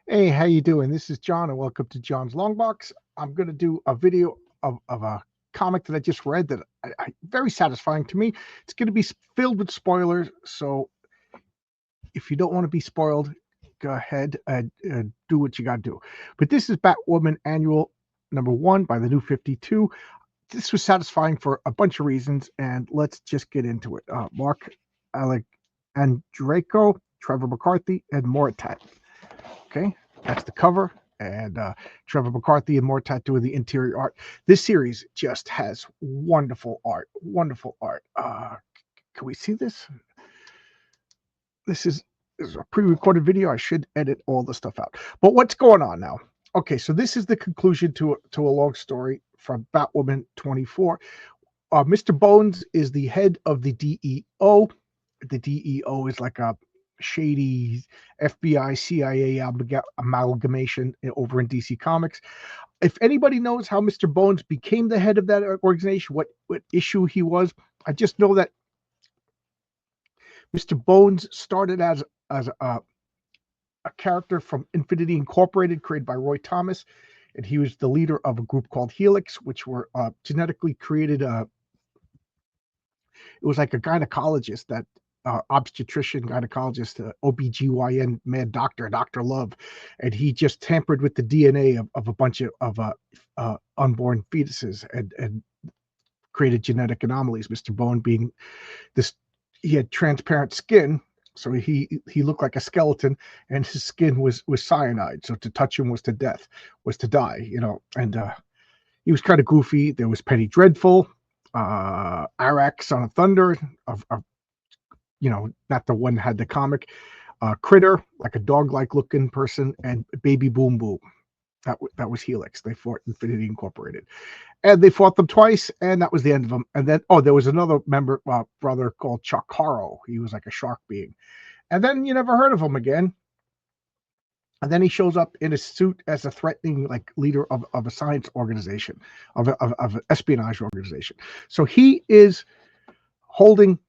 Hey, how you doing? This is John, and welcome to John's Long Box. I'm going to do a video of a comic that I just read that very satisfying to me. It's going to be filled with spoilers, so if you don't want to be spoiled, go ahead and do what you got to do. But this is Batwoman Annual #1 by the New 52. This was satisfying for a bunch of reasons, and let's just get into it. Mark Alec Andreyko, Trevor McCarthy, and Moritat. Okay, that's the cover. And Trevor McCarthy and Mortat doing the interior art. This series just has wonderful art. Wonderful art. Can we see this? This is a pre-recorded video. I should edit all the stuff out. But what's going on now? Okay, so this is the conclusion to a long story from Batwoman 24. Mr. Bones is the head of the DEO. The DEO is like a shady FBI CIA amalgamation over in DC Comics. If anybody knows how Mr. Bones became the head of that organization, what issue he was, I just know that Mr. Bones started as a character from Infinity Incorporated, created by Roy Thomas, and he was the leader of a group called Helix, which were genetically created. It was like a gynecologist that obstetrician, gynecologist, OBGYN, mad doctor, Dr. Love, and he just tampered with the DNA of a bunch of unborn fetuses and created genetic anomalies. Mr. Bone being this, he had transparent skin, so he looked like a skeleton, and his skin was cyanide. So to touch him was to death, was to die, you know. And he was kind of goofy. There was Penny Dreadful, Arax on a Thunder, of you know, not the one that had the comic, Critter, like a dog-like looking person, and Baby Boom Boom. That was Helix. They fought Infinity Incorporated, and they fought them twice, and that was the end of them. And then, there was another member, brother called Chakaro. He was like a shark being, and then you never heard of him again. And then he shows up in a suit as a threatening, like, leader of a science organization, of an espionage organization. So he is holding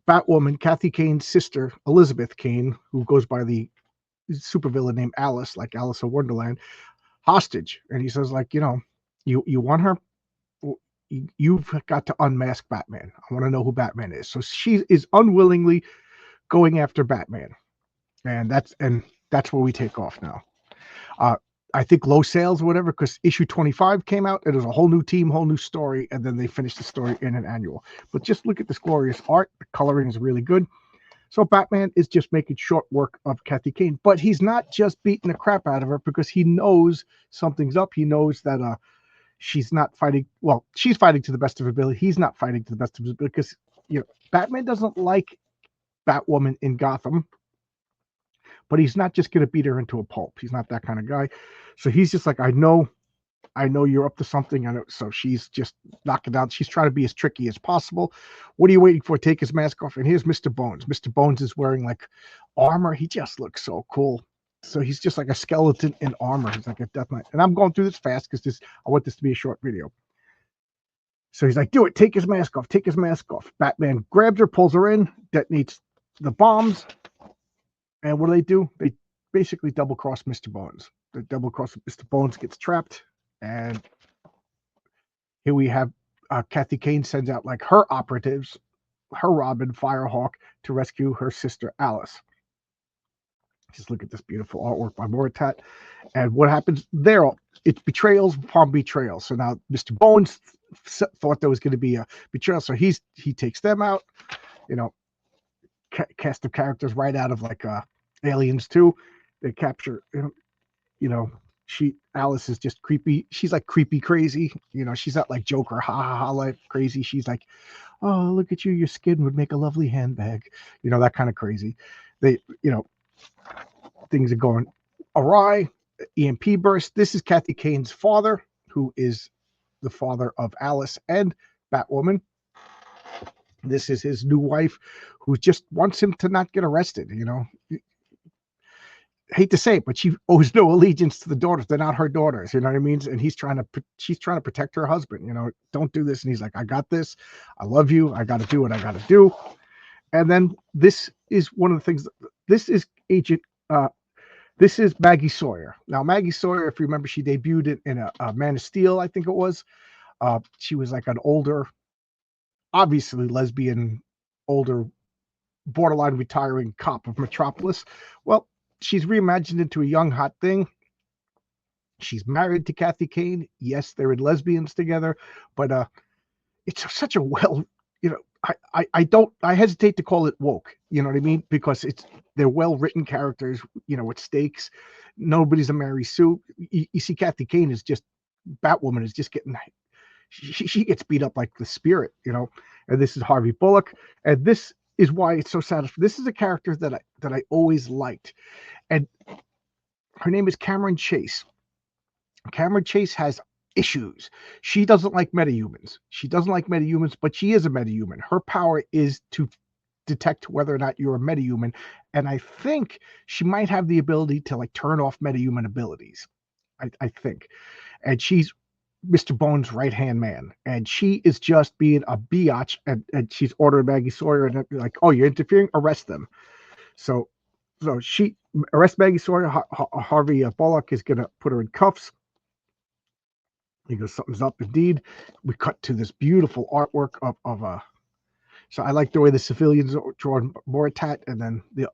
Batwoman, Kathy Kane's sister, Elizabeth Kane, who goes by the supervillain named Alice, like Alice in Wonderland, hostage. And he says, like, you know, you want her? You've got to unmask Batman. I want to know who Batman is. So she is unwillingly going after Batman. And that's where we take off now. I think low sales or whatever, because issue 25 came out. It was a whole new team, whole new story, and then they finished the story in an annual. But just look at this glorious art. The coloring is really good. So Batman is just making short work of Kathy Kane, but he's not just beating the crap out of her because he knows something's up. He knows that she's not fighting. Well, she's fighting to the best of her ability. He's not fighting to the best of his ability because, you know, Batman doesn't like Batwoman in Gotham. But he's not just going to beat her into a pulp. He's not that kind of guy. So he's just like, I know you're up to something. I know. So she's just knocking down. She's trying to be as tricky as possible. What are you waiting for? Take his mask off. And here's Mr. Bones. Mr. Bones is wearing like armor. He just looks so cool. So he's just like a skeleton in armor. He's like a Death Knight. And I'm going through this fast because I want this to be a short video. So he's like, do it. Take his mask off. Take his mask off. Batman grabs her, pulls her in, detonates the bombs. And what do? They basically double cross Mr. Bones. The double cross Mr. Bones gets trapped. And here we have Kathy Kane sends out like her operatives, her Robin, Firehawk, to rescue her sister Alice. Just look at this beautiful artwork by Moritat. And what happens there? It's betrayals upon betrayal. So now Mr. Bones thought there was going to be a betrayal. So he takes them out, you know, cast of characters right out of like Aliens 2. They capture, you know, Alice is just creepy. She's like creepy crazy. You know, she's not like Joker, ha ha ha, like crazy. She's like, oh, look at you. Your skin would make a lovely handbag. You know, that kind of crazy. They, you know, things are going awry. EMP burst. This is Kathy Kane's father, who is the father of Alice and Batwoman. This is his new wife, who just wants him to not get arrested. You know, hate to say it, but she owes no allegiance to the daughters. They're not her daughters. You know what I mean? And she's trying to protect her husband. You know, don't do this. And he's like, I got this. I love you. I got to do what I got to do. And then this is one of the things. This is Agent This is Maggie Sawyer. Now, Maggie Sawyer, if you remember, she debuted in a Man of Steel, I think it was. She was like an older, obviously lesbian, older, borderline retiring cop of Metropolis. Well, she's reimagined into a young, hot thing. She's married to Kathy Kane. Yes, they're in lesbians together, but it's such a well, you know, I hesitate to call it woke. You know what I mean? Because they're well written characters. With stakes. Nobody's a Mary Sue. You see, Kathy Kane is just Batwoman is just getting. She gets beat up like the spirit. And this is Harvey Bullock, and this is why it's so satisfying. This is a character that I always liked, and her name is Cameron Chase. Cameron Chase has issues. She doesn't like metahumans. But she is a metahuman. Her power is to detect whether or not you're a metahuman, and I think she might have the ability to like turn off metahuman abilities. I think, and she's Mr. Bones' right hand man, and she is just being a biatch, and she's ordering Maggie Sawyer, and like, oh, you're interfering, arrest them. So she arrests Maggie Sawyer. Harvey Bullock is gonna put her in cuffs. He goes, something's up indeed. We cut to this beautiful artwork of so I like the way the civilians are drawn more tat, and then the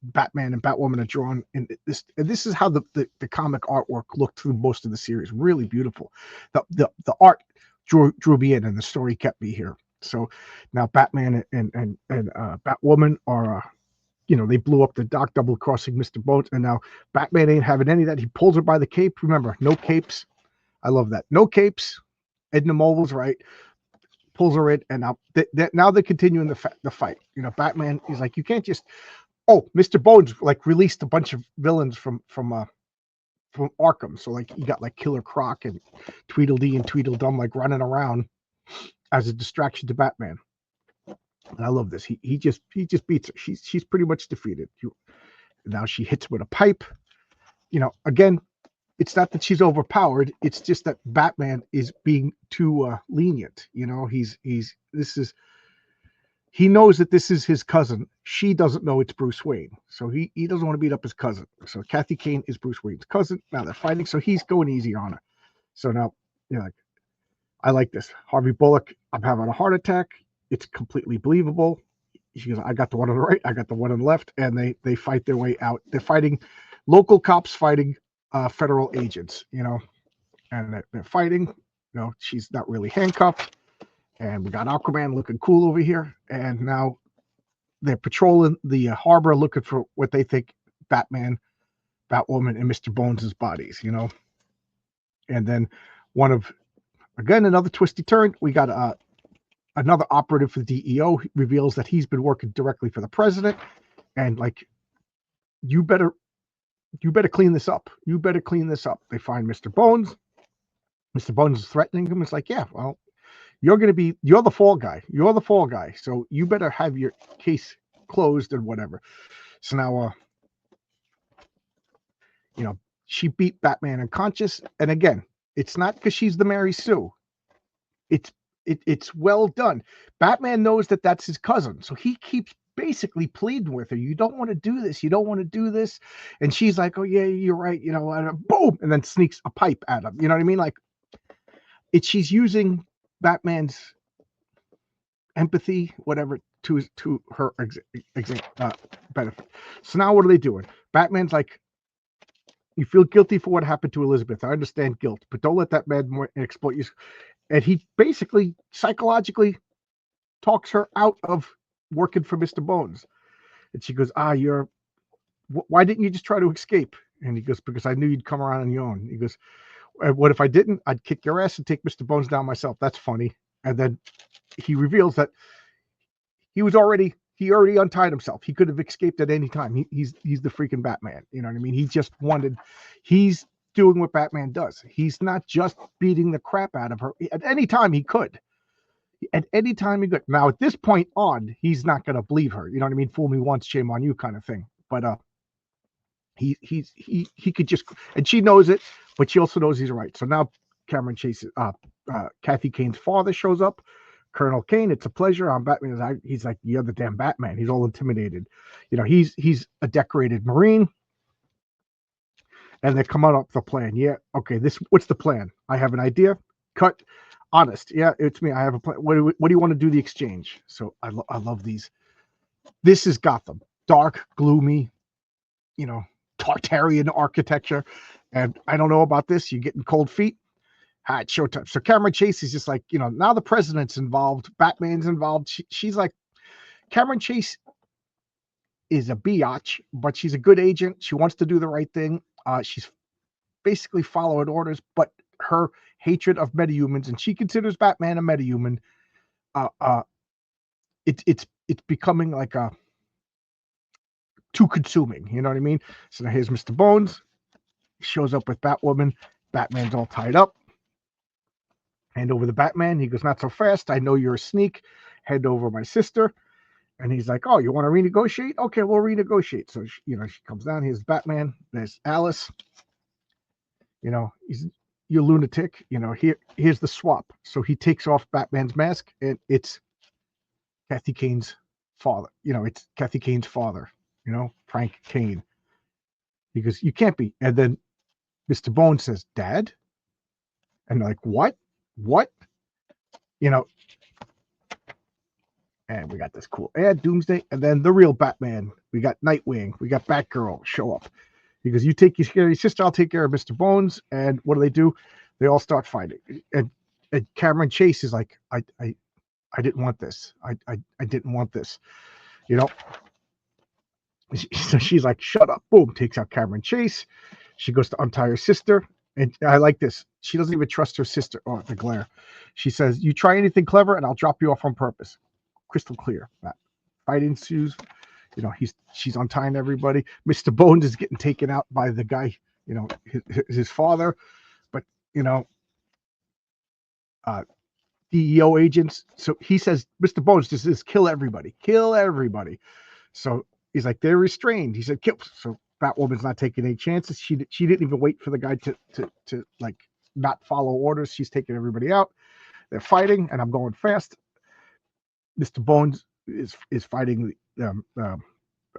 Batman and Batwoman are drawn in this. And this is how the comic artwork looked through most of the series. Really beautiful. The art drew me in, and the story kept me here. So now Batman and Batwoman are. They blew up the dock, double crossing Mr. Bones, and now Batman ain't having any of that. He pulls her by the cape. Remember, no capes. I love that. No capes. Edna Mole was right. Pulls her in, and now they're continuing the fight. Batman is like, you can't just. Oh, Mr. Bones like released a bunch of villains from Arkham. So like you got like Killer Croc and Tweedledee and Tweedledum like running around as a distraction to Batman. And I love this. He just beats her. She's pretty much defeated. Now she hits with a pipe. Again, it's not that she's overpowered. It's just that Batman is being too lenient. He knows that this is his cousin. She doesn't know it's Bruce Wayne. So he doesn't want to beat up his cousin. So Kathy Kane is Bruce Wayne's cousin. Now they're fighting. So he's going easy on her. So now, I like this. Harvey Bullock, I'm having a heart attack. It's completely believable. She goes, I got the one on the right. I got the one on the left. And they fight their way out. They're fighting local cops fighting federal agents, and they're fighting. She's not really handcuffed, and we got Aquaman looking cool over here, and now they're patrolling the harbor looking for what they think Batman, Batwoman, and Mr. Bones' bodies, and then another twisty turn. We got another operative for the DEO reveals that he's been working directly for the president, and like, you better clean this up. They find Mr. Bones. Mr. Bones is threatening him. It's like, yeah, well, you're the fall guy. So you better have your case closed and whatever. So now, she beat Batman unconscious. And again, it's not because she's the Mary Sue. It's well done. Batman knows that that's his cousin. So he keeps basically pleading with her. You don't want to do this. And she's like, oh yeah, you're right. And boom. And then sneaks a pipe at him. You know what I mean? Like, she's using Batman's empathy, whatever, to her benefit. So now what are they doing? Batman's like, you feel guilty for what happened to Elizabeth. I understand guilt, but don't let that man exploit you. And he basically psychologically talks her out of working for Mr. Bones. And she goes, why didn't you just try to escape? And he goes, because I knew you'd come around on your own. He goes, what if I didn't? I'd kick your ass and take Mr. Bones down myself. That's funny. And then he reveals that he already untied himself. He could have escaped at any time. He's the freaking Batman. You know what I mean? He's doing what Batman does. He's not just beating the crap out of her. At any time he could. Now at this point on, he's not going to believe her. You know what I mean? Fool me once, shame on you, kind of thing. But he could just, and she knows it, but she also knows he's right. So now Cameron chases Kathy Kane's father shows up. Colonel Kane, it's a pleasure. I'm Batman. He's like, you're the damn Batman. He's all intimidated. He's a decorated Marine. and they come out up the plan. Yeah, okay. What's the plan? I have an idea. Cut. Honest. Yeah, it's me. I have a plan. What do you want to do the exchange? So I love these. This is Gotham. Dark, gloomy, you know, Tartarian architecture. And I don't know about this. You're getting cold feet. Hi, it's showtime. So Cameron Chase is just like, now the president's involved. Batman's involved. She's like, Cameron Chase is a biatch, but she's a good agent. She wants to do the right thing. She's basically following orders, but her hatred of metahumans, and she considers Batman a metahuman. Uh, uh, it's becoming like a too consuming. You know what I mean? So now here's Mr. Bones. He shows up with Batwoman. Batman's all tied up. Hand over the Batman. He goes, not so fast. I know you're a sneak. Hand over my sister. And he's like, oh, you want to renegotiate? Okay, we'll renegotiate. So, she comes down. Here's Batman. There's Alice. He's you lunatic. Here's the swap. So he takes off Batman's mask, and it's Kathy Kane's father. It's Kathy Kane's father, Frank Kane. He goes, you can't be. And then Mr. Bones says, Dad? And they're like, what? What? And we got this cool ad, Doomsday, and then the real Batman. We got Nightwing. We got Batgirl show up. He goes, you take care of your sister, I'll take care of Mr. Bones. And what do? They all start fighting. And Cameron Chase is like, I didn't want this. I didn't want this. So she's like, shut up. Boom, takes out Cameron Chase. She goes to untie her sister. And I like this. She doesn't even trust her sister. Oh, the glare. She says, you try anything clever and I'll drop you off on purpose. Crystal clear. That fight ensues. She's untying everybody. Mr. Bones is getting taken out by the guy, his father. But, DEO agents. So he says, Mr. Bones, this is kill everybody. Kill everybody. So he's like, they're restrained. He said, kill. So Batwoman's not taking any chances. She didn't even wait for the guy to like not follow orders. She's taking everybody out. They're fighting, and I'm going fast. Mr. Bones is fighting the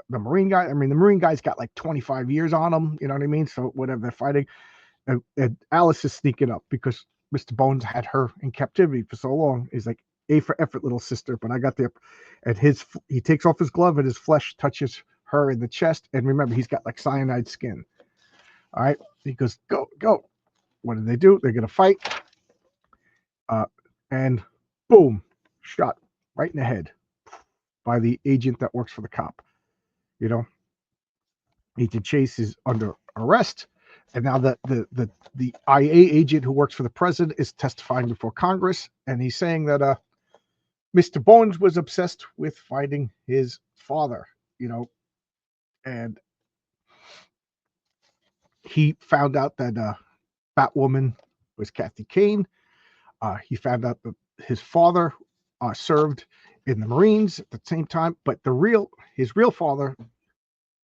Marine guy. I mean, the Marine guy's got like 25 years on him. You know what I mean? So whatever, they're fighting. And Alice is sneaking up because Mr. Bones had her in captivity for so long. He's like, A for effort, little sister. But I got there. And he takes off his glove and his flesh touches her in the chest. And remember, he's got like cyanide skin. All right. He goes, go. What do? They're going to fight. And boom, shot right in the head by the agent that works for the cop. Agent Chase is under arrest. And now the IA agent who works for the president is testifying before Congress. And he's saying that Mr. Bones was obsessed with finding his father, and he found out that Batwoman was Kathy Kane. He found out that his father served in the Marines at the same time, but his real father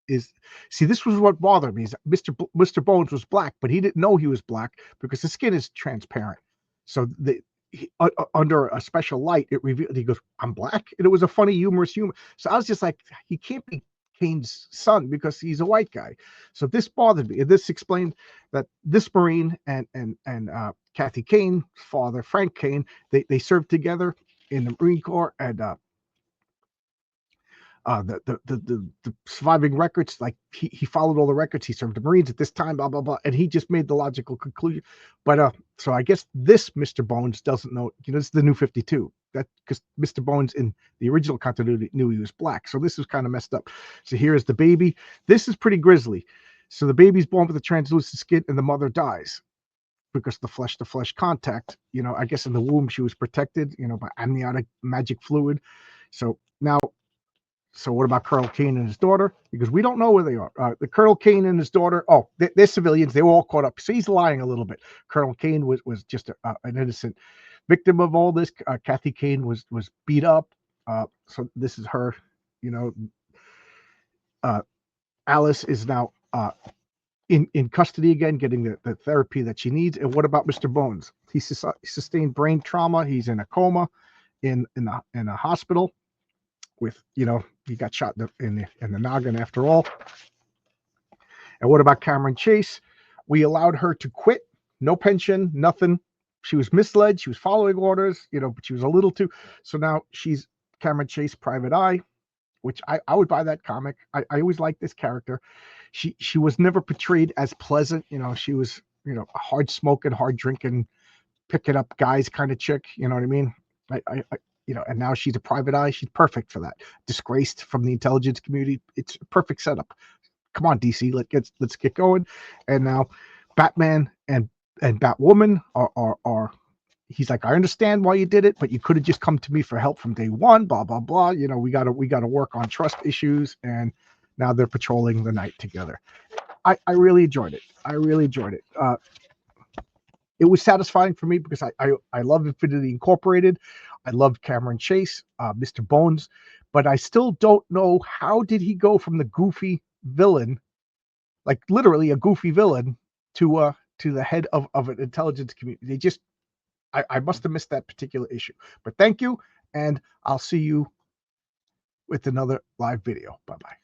this was what bothered me. Is Mr. Bones was black, but he didn't know he was black because the skin is transparent. So under a special light, it revealed. He goes, "I'm black," and it was a funny, humorous humor. So I was just like, he can't be Kane's son because he's a white guy. So this bothered me. And this explained that this Marine and Kathy Kane's father, Frank Kane, they served together in the Marine Corps, and the surviving records, like he followed all the records. He served the Marines at this time, blah blah blah, and he just made the logical conclusion. But so I guess this Mr. Bones doesn't know. This is the New 52. That because Mr. Bones in the original continuity knew he was black, so this was kind of messed up. So here is the baby. This is pretty grisly. So the baby's born with a translucent skin, and the mother dies because the flesh-to-flesh contact. I guess in the womb she was protected, by amniotic magic fluid. So now. So what about Colonel Kane and his daughter? Because we don't know where they are. The Colonel Kane and his daughter, they're civilians. They were all caught up. So he's lying a little bit. Colonel Kane was just an innocent victim of all this. Kathy Kane was beat up. So this is her. Alice is now in custody again, getting the therapy that she needs. And what about Mr. Bones? He sustained brain trauma. He's in a coma in a hospital. With he got shot in the noggin after all. And what about Cameron Chase? We allowed her to quit, no pension, nothing. She was misled. She was following orders, but she was a little too. So now she's Cameron Chase, Private Eye, which I would buy that comic. I always liked this character. She was never portrayed as pleasant. She was, a hard smoking, hard drinking, picking up guys kind of chick. You know what I mean? And now she's a Private Eye. She's perfect for that. Disgraced from the intelligence community. It's a perfect setup. Come on, DC, let's get going. And now Batman and Batwoman are he's like, I understand why you did it, but you could have just come to me for help from day one, blah blah blah. We gotta work on trust issues, and now they're patrolling the night together. I really enjoyed it. It was satisfying for me because I love Infinity Incorporated. I love Cameron Chase, Mr. Bones, but I still don't know how did he go from the goofy villain, like literally a goofy villain, to the head of an intelligence community. I must have missed that particular issue. But thank you, and I'll see you with another live video. Bye bye.